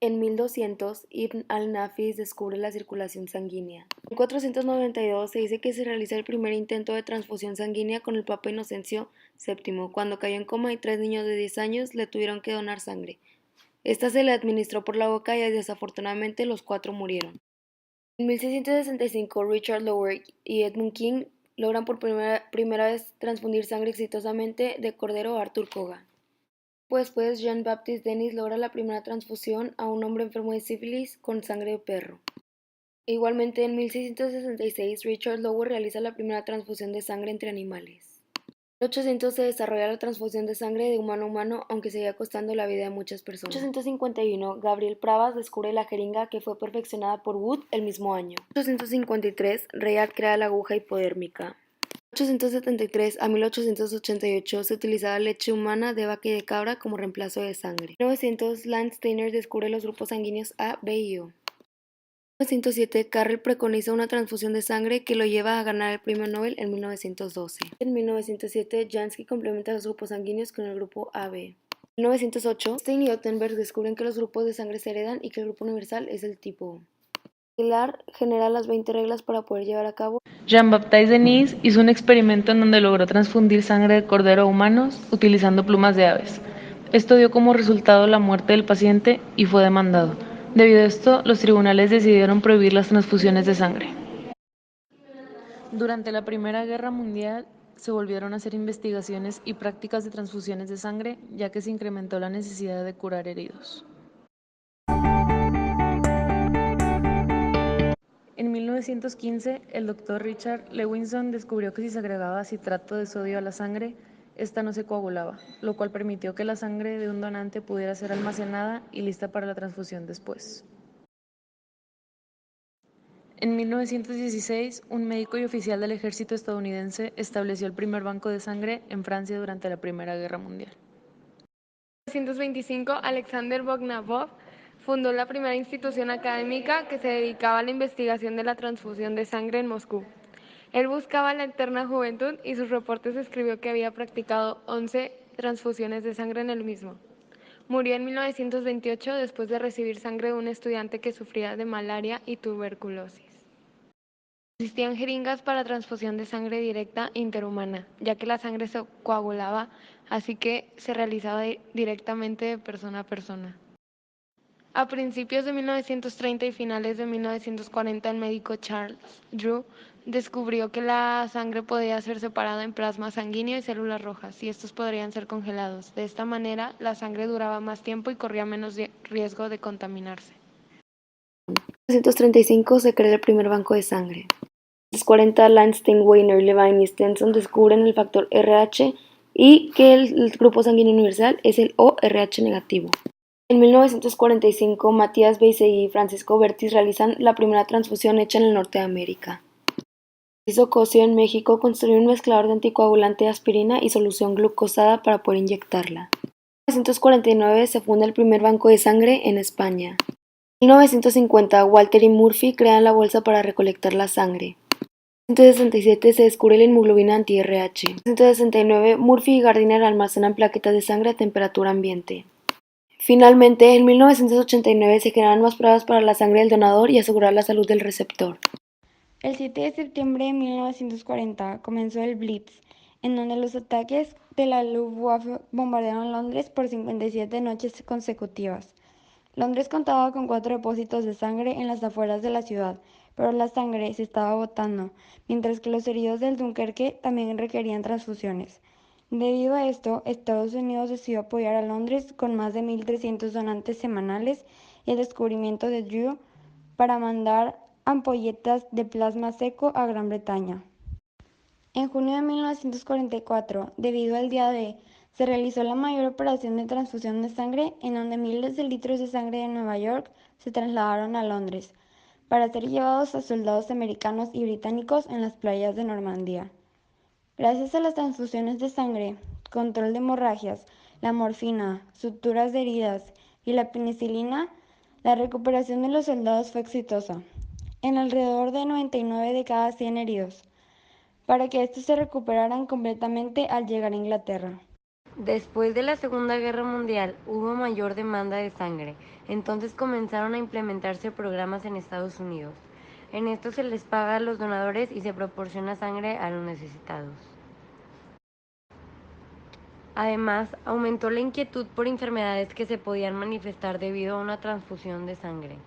En 1200, Ibn al-Nafis descubre la circulación sanguínea. En 492 se dice que se realiza el primer intento de transfusión sanguínea con el Papa Inocencio VII. Cuando cayó en coma y 3 niños de 10 años le tuvieron que donar sangre. Esta se le administró por la boca y desafortunadamente los 4 murieron. En 1665, Richard Lower y Edmund King logran por primera vez transfundir sangre exitosamente de cordero a Arthur Koga. Pues Jean-Baptiste Denis logra la primera transfusión a un hombre enfermo de sífilis con sangre de perro. Igualmente, en 1666, Richard Lower realiza la primera transfusión de sangre entre animales. En 1800 se desarrolla la transfusión de sangre de humano a humano, aunque seguía costando la vida de muchas personas. En 1851, Gabriel Pravas descubre la jeringa que fue perfeccionada por Wood el mismo año. En 1853, Rayard crea la aguja hipodérmica. De 1873 a 1888 se utilizaba leche humana de vaca y de cabra como reemplazo de sangre. En 1900, Lance Steiner descubre los grupos sanguíneos A, B y O. En 1907, Carrel preconiza una transfusión de sangre que lo lleva a ganar el premio Nobel en 1912. En 1907, Jansky complementa los grupos sanguíneos con el grupo AB. En 1908, Stein y Ottenberg descubren que los grupos de sangre se heredan y que el grupo universal es del tipo O. Aguilar genera las 20 reglas para poder llevar a cabo. Jean-Baptiste Denis hizo un experimento en donde logró transfundir sangre de cordero a humanos utilizando plumas de aves. Esto dio como resultado la muerte del paciente y fue demandado. Debido a esto, los tribunales decidieron prohibir las transfusiones de sangre. Durante la Primera Guerra Mundial se volvieron a hacer investigaciones y prácticas de transfusiones de sangre, ya que se incrementó la necesidad de curar heridos. En 1915, el doctor Richard Lewinson descubrió que si se agregaba citrato de sodio a la sangre, esta no se coagulaba, lo cual permitió que la sangre de un donante pudiera ser almacenada y lista para la transfusión después. En 1916, un médico y oficial del ejército estadounidense estableció el primer banco de sangre en Francia durante la Primera Guerra Mundial. En 1925, Alexander Bogdanov fundó la primera institución académica que se dedicaba a la investigación de la transfusión de sangre en Moscú. Él buscaba la eterna juventud y sus reportes escribió que había practicado 11 transfusiones de sangre en el mismo. Murió en 1928 después de recibir sangre de un estudiante que sufría de malaria y tuberculosis. Existían jeringas para transfusión de sangre directa interhumana, ya que la sangre se coagulaba, así que se realizaba directamente de persona a persona. A principios de 1930 y finales de 1940, el médico Charles Drew descubrió que la sangre podía ser separada en plasma sanguíneo y células rojas, y estos podrían ser congelados. De esta manera, la sangre duraba más tiempo y corría menos riesgo de contaminarse. En 1935 se crea el primer banco de sangre. En 1940, Lansing, Weiner, Levine y Stenson descubren el factor RH y que el grupo sanguíneo universal es el ORH negativo. En 1945, Matías Beisegui y Francisco Bertis realizan la primera transfusión hecha en el norte de América. Narciso Cosio en México construyó un mezclador de anticoagulante de aspirina y solución glucosada para poder inyectarla. En 1949 se funda el primer banco de sangre en España. En 1950, Walter y Murphy crean la bolsa para recolectar la sangre. En 1967 se descubre la hemoglobina anti-RH. En 1969, Murphy y Gardiner almacenan plaquetas de sangre a temperatura ambiente. Finalmente, en 1989 se generan más pruebas para la sangre del donador y asegurar la salud del receptor. El 7 de septiembre de 1940 comenzó el Blitz, en donde los ataques de la Luftwaffe bombardearon Londres por 57 noches consecutivas. Londres contaba con 4 depósitos de sangre en las afueras de la ciudad, pero la sangre se estaba agotando, mientras que los heridos del Dunkerque también requerían transfusiones. Debido a esto, Estados Unidos decidió apoyar a Londres con más de 1.300 donantes semanales y el descubrimiento de Drew para mandar ampolletas de plasma seco a Gran Bretaña. En junio de 1944, debido al Día D, se realizó la mayor operación de transfusión de sangre en donde miles de litros de sangre de Nueva York se trasladaron a Londres para ser llevados a soldados americanos y británicos en las playas de Normandía. Gracias a las transfusiones de sangre, control de hemorragias, la morfina, suturas de heridas y la penicilina, la recuperación de los soldados fue exitosa, en alrededor de 99 de cada 100 heridos, para que estos se recuperaran completamente al llegar a Inglaterra. Después de la Segunda Guerra Mundial hubo mayor demanda de sangre, entonces comenzaron a implementarse programas en Estados Unidos. En estos se les paga a los donadores y se proporciona sangre a los necesitados. Además, aumentó la inquietud por enfermedades que se podían manifestar debido a una transfusión de sangre.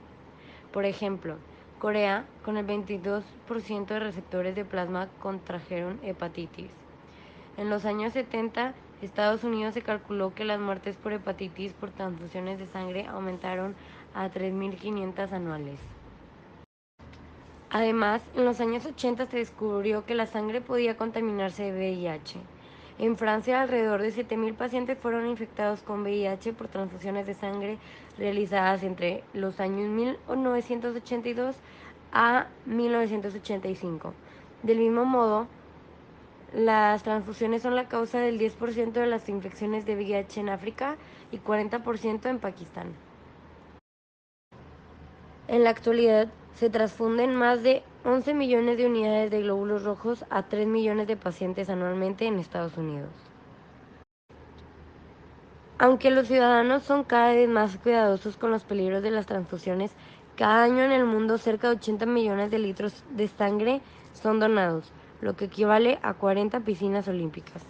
Por ejemplo, Corea, con el 22% de receptores de plasma, contrajeron hepatitis. En los años 70, Estados Unidos se calculó que las muertes por hepatitis por transfusiones de sangre aumentaron a 3.500 anuales. Además, en los años 80 se descubrió que la sangre podía contaminarse de VIH. En Francia, alrededor de 7.000 pacientes fueron infectados con VIH por transfusiones de sangre realizadas entre los años 1982 a 1985. Del mismo modo, las transfusiones son la causa del 10% de las infecciones de VIH en África y 40% en Pakistán. En la actualidad, se transfunden más de 11 millones de unidades de glóbulos rojos a 3 millones de pacientes anualmente en Estados Unidos. Aunque los ciudadanos son cada vez más cuidadosos con los peligros de las transfusiones, cada año en el mundo cerca de 80 millones de litros de sangre son donados, lo que equivale a 40 piscinas olímpicas.